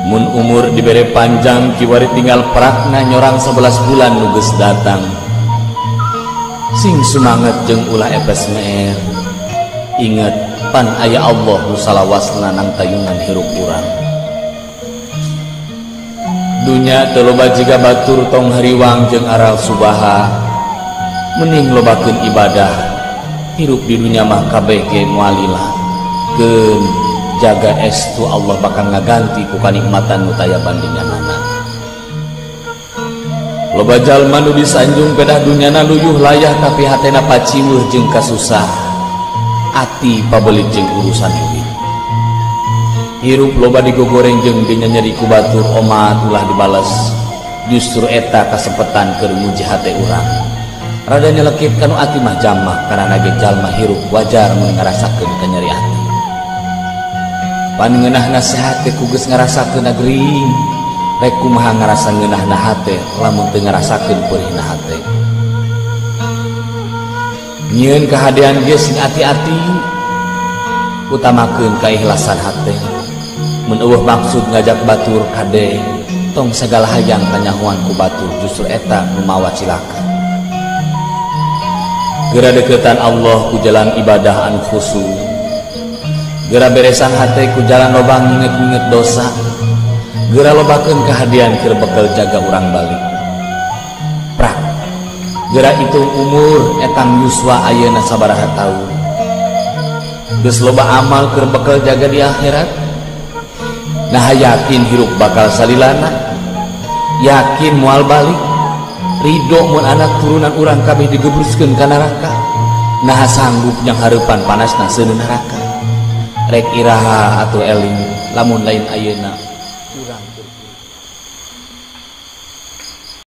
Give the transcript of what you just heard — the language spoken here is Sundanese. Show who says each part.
Speaker 1: Mun umur diberi panjang kiwari tinggal perakna nyorang 11 bulan nuges datang. Sing semangat jeung ulah epes meer. Ingat pan aya Allah nu salawasna nang tayungan hirup urang. Dunya teu loba jiga batur tong hariwang jeung aral subaha. Mending lobakeun ibadah. Hirup di dunya mah kabeh ge moalilah. Keun jaga estu Allah bakal ngaganti ku kanikmatan nu taya bandinganana. Loba jalma nu disanjung pedah dunyana luyuh layah tapi hatena paciweuh jeung kasusah. Ati pabelit jeung urusan duit. Hirup loba digogoreng jeung dinyanyeri ku batur omat ulah dibales. Justru eta kasempetan keur nguji hate urang. Rada nyelekit kanu ati mah jamah karana ge jalma hirup wajar mun ngarasakeun kanyeri ati. Pan ngeunahna sehat teh kugeus ngarasakeun agering. Rek kumaha ngarasa ngeunahna hate lamun teu ngarasakeun peurihna hate. Nyieun kahadean ge sing ati-ati. Utamakeun kaikhlasan hate. Mun eueuh maksud ngajak batur kade, tong sagala hayang tanyahoan ku batur justru eta nu mawa cilaka. Geura deukeutan Allah ku jalan ibadah anu khusyuk. Geura beresan hate ku jalan loba nginget-nginget dosa. Geura lobakeun kahadian keur bekel jaga urang balik. Prak. Geura hitung umur etang yuswa ayeuna sabaraha taun. Geus loba amal keur bekel jaga di akhirat. Nah yakin hirup bakal salilana. Yakin moal balik. Ridho mun anak turunan urang kabeh digebruskeun ka neraka. Nah sanggup yang hareupan panasna seuneun neraka. Rek iraha atuh eling lamun lain ayeuna urang